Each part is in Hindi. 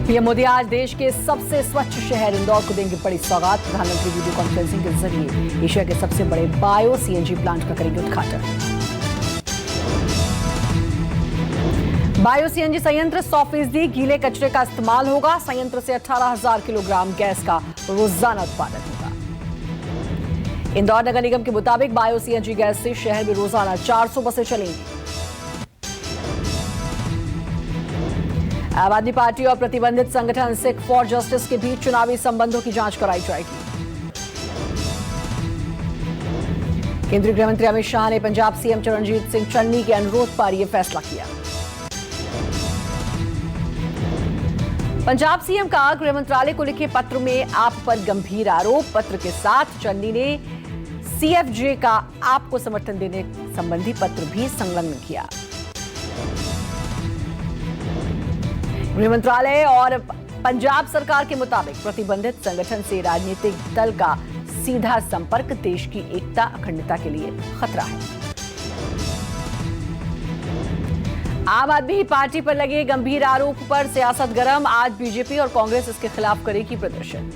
पीएम मोदी आज देश के सबसे स्वच्छ शहर इंदौर को देंगे बड़ी सौगात। प्रधानमंत्री वीडियो कॉन्फ्रेंसिंग के जरिए एशिया के सबसे बड़े बायो सीएनजी प्लांट का करेंगे उद्घाटन। बायो सीएनजी संयंत्र 100% गीले कचरे का इस्तेमाल होगा। संयंत्र से 18,000 किलोग्राम गैस का रोजाना उत्पादन होगा। इंदौर नगर निगम के मुताबिक बायो सीएनजी गैस से शहर में रोजाना 400 बसें चलेंगी। आम आदमी पार्टी और प्रतिबंधित संगठन सिख फॉर जस्टिस के बीच चुनावी संबंधों की जांच कराई जाएगी। केंद्रीय गृह मंत्री अमित शाह ने पंजाब सीएम चरणजीत सिंह चन्नी के अनुरोध पर यह फैसला किया। पंजाब सीएम का गृह मंत्रालय को लिखे पत्र में आप पर गंभीर आरोप। पत्र के साथ चन्नी ने सीएफजे का आपको समर्थन देने संबंधी पत्र भी संलग्न किया। गृह मंत्रालय और पंजाब सरकार के मुताबिक प्रतिबंधित संगठन से राजनीतिक दल का सीधा संपर्क देश की एकता अखंडता के लिए खतरा है। आम आदमी पार्टी पर लगे गंभीर आरोप पर सियासत गर्म। आज बीजेपी और कांग्रेस इसके खिलाफ करेगी प्रदर्शन।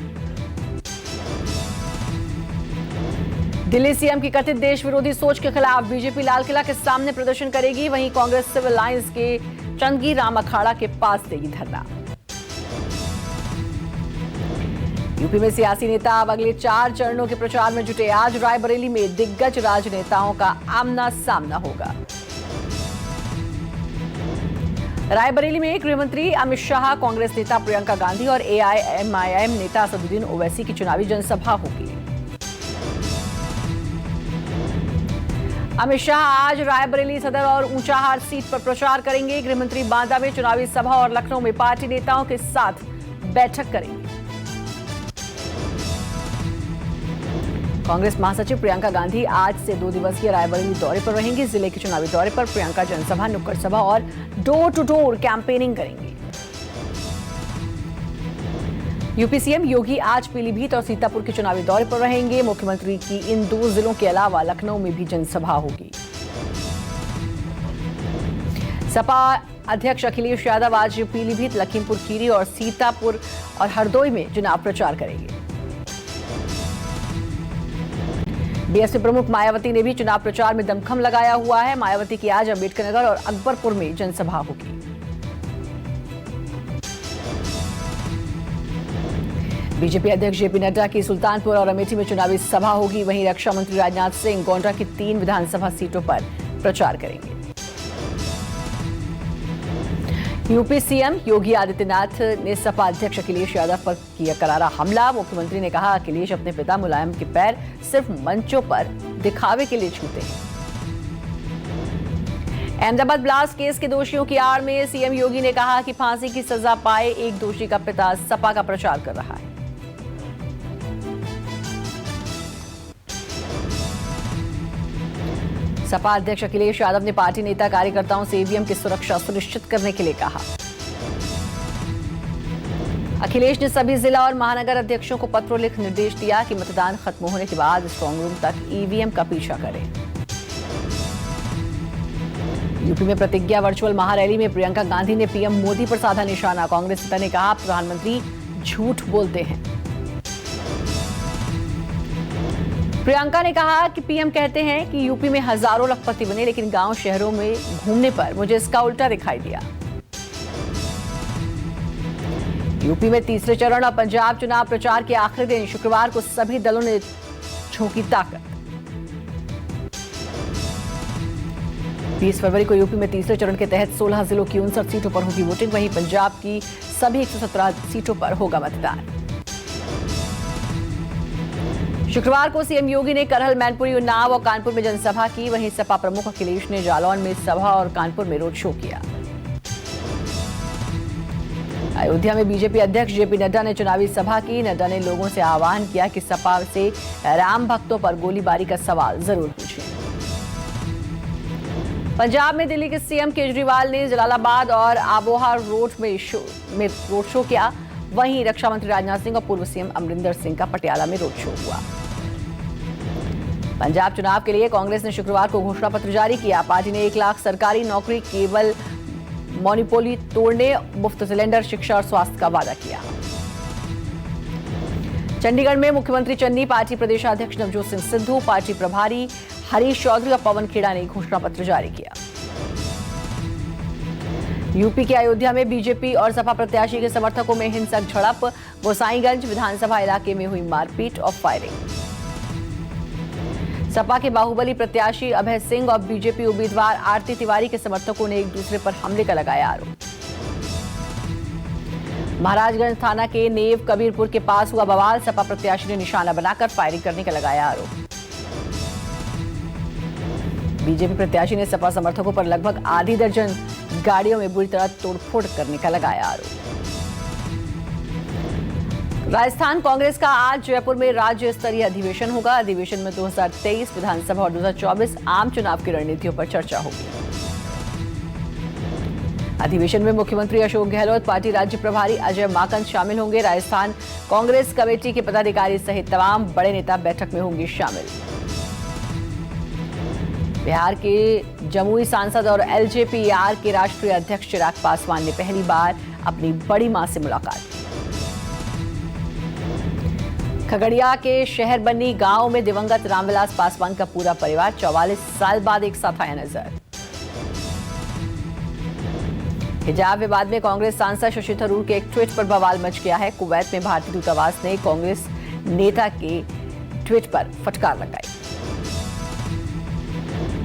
दिल्ली सीएम की कथित देश विरोधी सोच के खिलाफ बीजेपी लाल किला के सामने प्रदर्शन करेगी। वहीं कांग्रेस सिविल लाइंस के चंगी राम अखाड़ा के पास देगी धरना। यूपी में सियासी नेता अब अगले 4 चरणों के प्रचार में जुटे। आज रायबरेली में दिग्गज राजनेताओं का आमना सामना होगा। रायबरेली में गृह मंत्री अमित शाह, कांग्रेस नेता प्रियंका गांधी और एआईएमआईएम नेता असदुद्दीन ओवैसी की चुनावी जनसभा होगी। अमित शाह आज रायबरेली सदर और ऊंचाहार सीट पर प्रचार करेंगे। गृह मंत्री बांदा में चुनावी सभा और लखनऊ में पार्टी नेताओं के साथ बैठक करेंगे। कांग्रेस महासचिव प्रियंका गांधी आज से 2 दिवसीय रायबरेली दौरे पर रहेंगी। जिले के चुनावी दौरे पर प्रियंका जनसभा, नुक्कड़ सभा और डोर टू डोर कैंपेनिंग करेंगी। यूपी सीएम योगी आज पीलीभीत और सीतापुर के चुनावी दौरे पर रहेंगे। मुख्यमंत्री की इन 2 जिलों के अलावा लखनऊ में भी जनसभा होगी। सपा अध्यक्ष अखिलेश यादव आज पीलीभीत, लखीमपुर खीरी और सीतापुर और हरदोई में चुनाव प्रचार करेंगे। बीएसपी प्रमुख मायावती ने भी चुनाव प्रचार में दमखम लगाया हुआ है। मायावती की आज अंबेडकर नगर और अकबरपुर में जनसभा होगी। बीजेपी अध्यक्ष जेपी नड्डा की सुल्तानपुर और अमेठी में चुनावी सभा होगी। वहीं रक्षा मंत्री राजनाथ सिंह गोंडा की 3 विधानसभा सीटों पर प्रचार करेंगे। यूपी सीएम योगी आदित्यनाथ ने सपा अध्यक्ष अखिलेश यादव पर किया करारा हमला। मुख्यमंत्री ने कहा, अखिलेश अपने पिता मुलायम के पैर सिर्फ मंचों पर दिखावे के लिए छूते हैं। अहमदाबाद ब्लास्ट केस के दोषियों की आड़ में सीएम योगी ने कहा कि फांसी की सजा पाए एक दोषी का पिता सपा का प्रचार कर रहा है। सपा अध्यक्ष अखिलेश यादव ने पार्टी नेता कार्यकर्ताओं से ईवीएम की सुरक्षा सुनिश्चित करने के लिए कहा। अखिलेश ने सभी जिला और महानगर अध्यक्षों को पत्र लिख निर्देश दिया कि मतदान खत्म होने के बाद स्ट्रांग रूम तक ईवीएम का पीछा करें। यूपी में प्रतिज्ञा वर्चुअल महारैली में प्रियंका गांधी ने पीएम मोदी पर साधा निशाना। कांग्रेस नेता ने कहा, प्रधानमंत्री झूठ बोलते हैं। प्रियंका ने कहा कि पीएम कहते हैं कि यूपी में हजारों लखपति बने, लेकिन गांव शहरों में घूमने पर मुझे इसका उल्टा दिखाई दिया। यूपी में तीसरे चरण और पंजाब चुनाव प्रचार के आखिरी दिन शुक्रवार को सभी दलों ने झोंकी ताकत। 20 फरवरी को यूपी में तीसरे चरण के तहत 16 जिलों की 59 सीटों पर होगी वोटिंग। वहीं पंजाब की सभी 117 सीटों पर होगा मतदान। शुक्रवार को सीएम योगी ने करहल, मैनपुरी, उन्नाव और कानपुर में जनसभा की। वहीं सपा प्रमुख अखिलेश ने जालौन में सभा और कानपुर में रोड शो किया। अयोध्या में बीजेपी अध्यक्ष जेपी नड्डा ने चुनावी सभा की। नड्डा ने लोगों से आह्वान किया कि सपा से राम भक्तों पर गोलीबारी का सवाल जरूर पूछें। पंजाब में दिल्ली के सीएम केजरीवाल ने जलालाबाद और आबोहा रोड में रोड शो किया। वहीं रक्षा मंत्री राजनाथ सिंह और पूर्व सीएम अमरिंदर सिंह का पटियाला में रोड शो हुआ। पंजाब चुनाव के लिए कांग्रेस ने शुक्रवार को घोषणा पत्र जारी किया। पार्टी ने 1 लाख सरकारी नौकरी केवल मोनोपोली तोड़ने, मुफ्त सिलेंडर, शिक्षा और स्वास्थ्य का वादा किया। चंडीगढ़ में मुख्यमंत्री चन्नी, पार्टी प्रदेशाध्यक्ष नवजोत सिंह सिद्धू, पार्टी प्रभारी हरीश चौधरी और पवन खेड़ा ने घोषणा पत्र जारी किया। यूपी के अयोध्या में बीजेपी और सपा प्रत्याशी के समर्थकों में हिंसक झड़प, गोसाईगंज विधानसभा इलाके में हुई मारपीट और फायरिंग। सपा के बाहुबली प्रत्याशी अभय सिंह और बीजेपी उम्मीदवार आरती तिवारी के समर्थकों ने एक दूसरे पर हमले का लगाया आरोप। महाराजगंज थाना के नेव कबीरपुर के पास हुआ बवाल, सपा प्रत्याशी ने निशाना बनाकर फायरिंग करने का लगाया आरोप। बीजेपी प्रत्याशी ने सपा समर्थकों पर लगभग आधी दर्जन गाड़ियों में बुरी तरह तोड़फोड़ करने का लगाया आरोप। राजस्थान कांग्रेस का आज जयपुर में राज्य स्तरीय अधिवेशन होगा। अधिवेशन में 2023 विधानसभा और 2024 आम चुनाव की रणनीतियों पर चर्चा होगी। अधिवेशन में मुख्यमंत्री अशोक गहलोत, पार्टी राज्य प्रभारी अजय माकन शामिल होंगे। राजस्थान कांग्रेस कमेटी के पदाधिकारी सहित तमाम बड़े नेता बैठक में होंगे शामिल। बिहार के जमुई सांसद और एलजेपीआर के राष्ट्रीय अध्यक्ष चिराग पासवान ने पहली बार अपनी बड़ी मां से मुलाकात की। खगड़िया के शहर बन्नी गांव में दिवंगत रामविलास पासवान का पूरा परिवार 44 साल बाद एक साथ आया नजर। हिजाब विवाद में कांग्रेस सांसद शशि थरूर के एक ट्वीट पर बवाल मच गया है। कुवैत में भारतीय दूतावास ने कांग्रेस नेता के ट्वीट पर फटकार लगाई।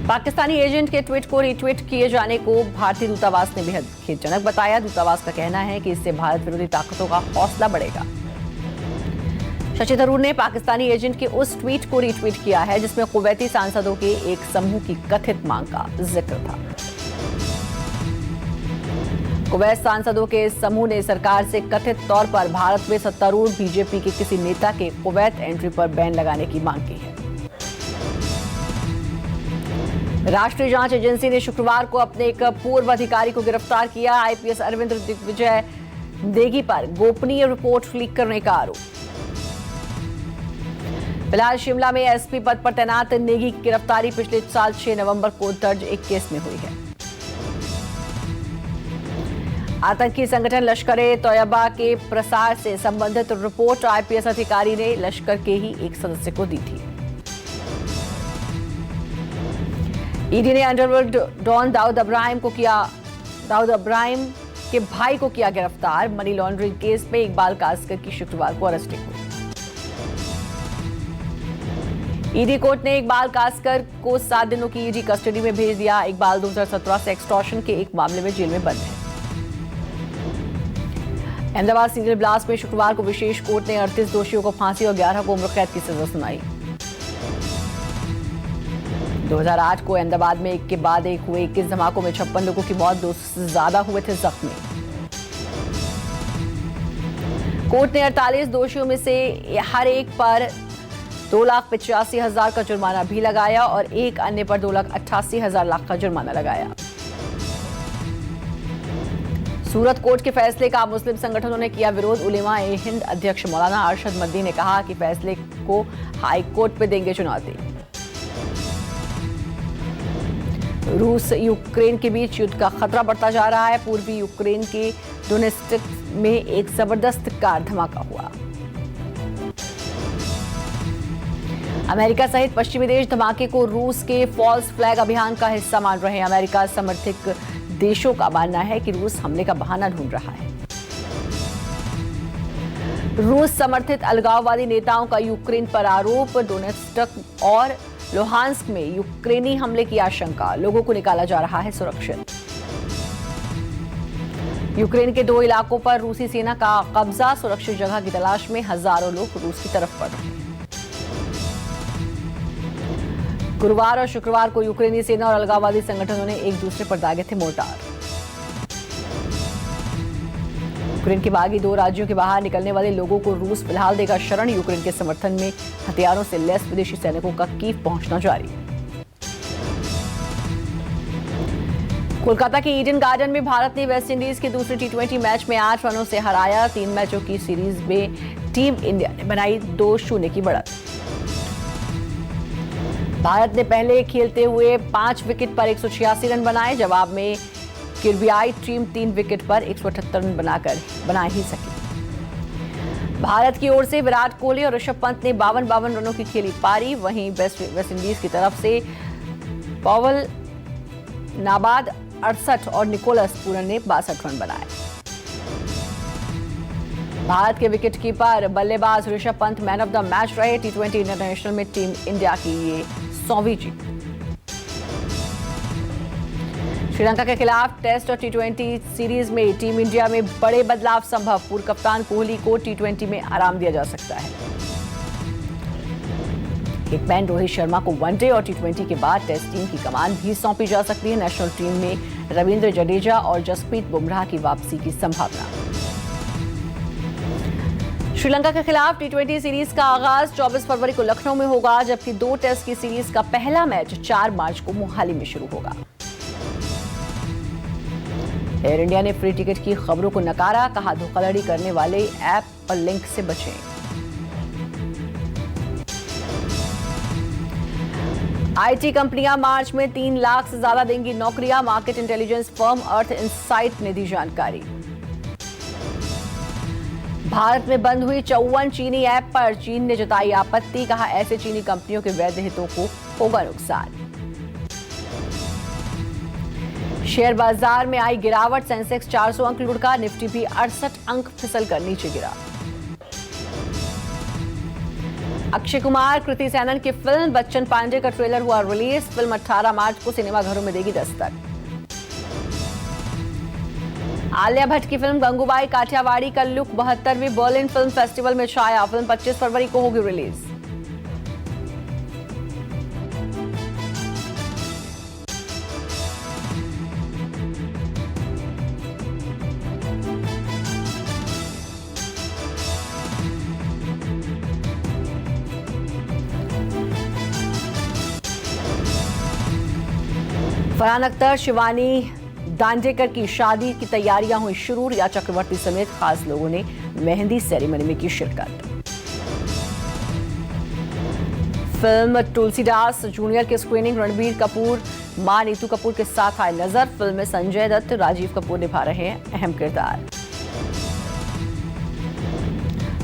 पाकिस्तानी एजेंट के ट्वीट को रीट्वीट किए जाने को भारतीय दूतावास ने बेहद खेदजनक बताया। दूतावास का कहना है कि इससे भारत विरोधी ताकतों का हौसला बढ़ेगा। शशि थरूर ने पाकिस्तानी एजेंट के उस ट्वीट को रीट्वीट किया है जिसमें कुवैती सांसदों के एक समूह की कथित मांग का जिक्र था। कुवैत सांसदों के इस समूह ने सरकार से कथित तौर पर भारत में सत्तारूढ़ बीजेपी के किसी नेता के कुवैत एंट्री पर बैन लगाने की मांग की है। राष्ट्रीय जांच एजेंसी ने शुक्रवार को अपने एक पूर्व अधिकारी को गिरफ्तार किया। आईपीएस अरविंद दिग्विजय नेगी पर गोपनीय रिपोर्ट लीक करने का आरोप। फिलहाल शिमला में एसपी पद पर तैनात नेगी की गिरफ्तारी पिछले साल 6 नवंबर को दर्ज एक केस में हुई है। आतंकी संगठन लश्कर-ए-तोयबा के प्रसार से संबंधित रिपोर्ट आईपीएस अधिकारी ने लश्कर के ही एक सदस्य को दी थी। ईडी ने अंडरवर्ल्ड डॉन दाऊद इब्राहिम के भाई को किया गिरफ्तार। मनी लॉन्ड्रिंग केस में इकबाल कासकर की शुक्रवार को अरेस्टिंग हुई। ईडी कोर्ट ने इकबाल कासकर को 7 दिनों की ईडी कस्टडी में भेज दिया। इकबाल 2017 से एक्सटॉर्शन के एक मामले में जेल में बंद है। अहमदाबाद सीरियल ब्लास्ट में शुक्रवार को विशेष कोर्ट ने 38 दोषियों को फांसी और 11 को उम्र कैद की सजा सुनाई। 2008 को अहमदाबाद में एक के बाद एक हुए 21 धमाकों में 56 लोगों की मौत, 200 से ज्यादा हुए थे जख्मी। कोर्ट ने 48 दोषियों में से हर एक पर 2,85,000 का जुर्माना भी लगाया और एक अन्य पर 2,88,000 का जुर्माना लगाया। सूरत कोर्ट के फैसले का मुस्लिम संगठनों ने किया विरोध। उलेमा-ए-हिंद अध्यक्ष मौलाना अरशद मद्दी ने कहा कि फैसले को हाई कोर्ट में देंगे चुनौती। रूस यूक्रेन के बीच युद्ध का खतरा बढ़ता जा रहा है। पूर्वी यूक्रेन के डोनेत्स्क में एक जबरदस्त कार धमाका हुआ। अमेरिका सहित पश्चिमी देश धमाके को रूस के फॉल्स फ्लैग अभियान का हिस्सा मान रहे हैं। अमेरिका समर्थित देशों का मानना है कि रूस हमले का बहाना ढूंढ रहा है। रूस समर्थित अलगाववादी नेताओं का यूक्रेन पर आरोप। डोनेत्स्क और लुहांस्क में यूक्रेनी हमले की आशंका, लोगों को निकाला जा रहा है सुरक्षित। यूक्रेन के 2 इलाकों पर रूसी सेना का कब्जा, सुरक्षित जगह की तलाश में हजारों लोग रूस की तरफ बढ़ रहे हैं। गुरुवार और शुक्रवार को यूक्रेनी सेना और अलगाववादी संगठनों ने एक दूसरे पर दागे थे मोर्टार। यूक्रेन के बागी 2 राज्यों के बाहर निकलने वाले लोगों को रूस फिलहाल देगा शरण। यूक्रेन के समर्थन में हथियारों से लैस विदेशी सैनिकों का कीव पहुंचना जारी। कोलकाता के ईडन गार्डन में भारत ने वेस्टइंडीज के दूसरे टी20 मैच में 8 रनों से हराया। 3 मैचों की सीरीज में टीम इंडिया ने बनाई 2-0 की बढ़त। भारत ने पहले खेलते हुए 5 विकेट पर 186 रन बनाए। जवाब में किर्बियाई टीम 3 विकेट पर 178 रन बना ही सकी। भारत की ओर से विराट कोहली और ऋषभ पंत ने 52 रनों की खेली पारी। वहीं वेस्ट इंडीज की तरफ से पॉवल नाबाद 68 और निकोलस पूरन ने 62 रन बनाए। भारत के विकेटकीपर बल्लेबाज Rishabh Pant man of the match रहे। T20 इंटरनेशनल में टीम इंडिया की ये 100वीं जीत। श्रीलंका के खिलाफ टेस्ट और T20 सीरीज में टीम इंडिया में बड़े बदलाव संभव। पूर्व कप्तान कोहली को T20 में आराम दिया जा सकता है। हिटमैन रोहित शर्मा को वनडे और T20 के बाद टेस्ट टीम की कमान भी सौंपी जा सकती है। नेशनल टीम में रविंद्र जडेजा और जसप्रीत बुमराह की वापसी की संभावना। श्रीलंका के खिलाफ T20 सीरीज का आगाज 24 फरवरी को लखनऊ में होगा, जबकि 2 टेस्ट की सीरीज का पहला मैच 4 मार्च को मोहाली में शुरू होगा। एयर इंडिया ने फ्री टिकट की खबरों को नकारा। कहा, धोखाधड़ी करने वाले ऐप और लिंक से बचें। आईटी कंपनियां मार्च में 3 लाख से ज्यादा देंगी नौकरियां। मार्केट इंटेलिजेंस फर्म अर्थ इनसाइट ने दी जानकारी। भारत में बंद हुई 54 चीनी ऐप पर चीन ने जताई आपत्ति। कहा, ऐसे चीनी कंपनियों के वैध हितों को होगा नुकसान। शेयर बाजार में आई गिरावट। सेंसेक्स 400 अंक लुढ़का। निफ्टी भी 68 अंक फिसल कर नीचे गिरा। अक्षय कुमार कृति सैनन की फिल्म बच्चन पांडे का ट्रेलर हुआ रिलीज। फिल्म 18 मार्च को सिनेमाघरों में देगी दस्तक। आलिया भट्ट की फिल्म गंगूबाई काठियावाड़ी का लुक 72वें बर्लिन फिल्म फेस्टिवल में छाया। फिल्म 25 फरवरी को होगी रिलीज। फरहान अख्तर शिवानी दांडेकर की शादी की तैयारियां हुई शुरू। रिया चक्रवर्ती समेत खास लोगों ने मेहंदी सेरेमनी में की शिरकत। फिल्म तुलसीदास जूनियर की स्क्रीनिंग। रणबीर कपूर मां नीतू कपूर के साथ आए नजर। फिल्म में संजय दत्त, राजीव कपूर निभा रहे हैं अहम किरदार।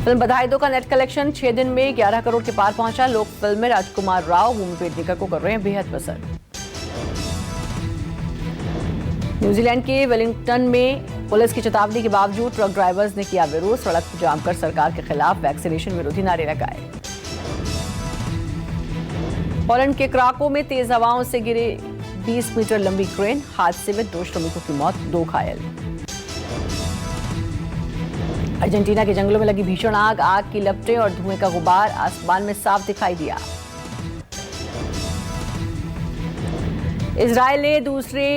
फिल्म बधाई दो का नेट कलेक्शन 6 दिन में 11 करोड़ के पार पहुंचा। लोग फिल्म में राजकुमार राव, भूमि पेडनेकर को कर रहे हैं बेहद पसंद। न्यूजीलैंड के वेलिंगटन में पुलिस की चेतावनी के बावजूद ट्रक ड्राइवर्स ने किया विरोध। सड़क जाम कर सरकार के खिलाफ वैक्सीनेशन विरोधी नारे लगाए। पोलैंड के क्राको में तेज हवाओं से गिरे 20 मीटर लंबी क्रेन। हादसे में 2 श्रमिकों की मौत, 2 घायल। अर्जेंटीना के जंगलों में लगी भीषण आग की लपटें और धुएं का गुबार आसमान में साफ दिखाई दिया। इजरायल ने दूसरे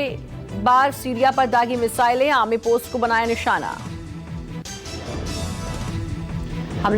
बार सीरिया पर दागी मिसाइलें। आर्मी पोस्ट को बनाया निशाना।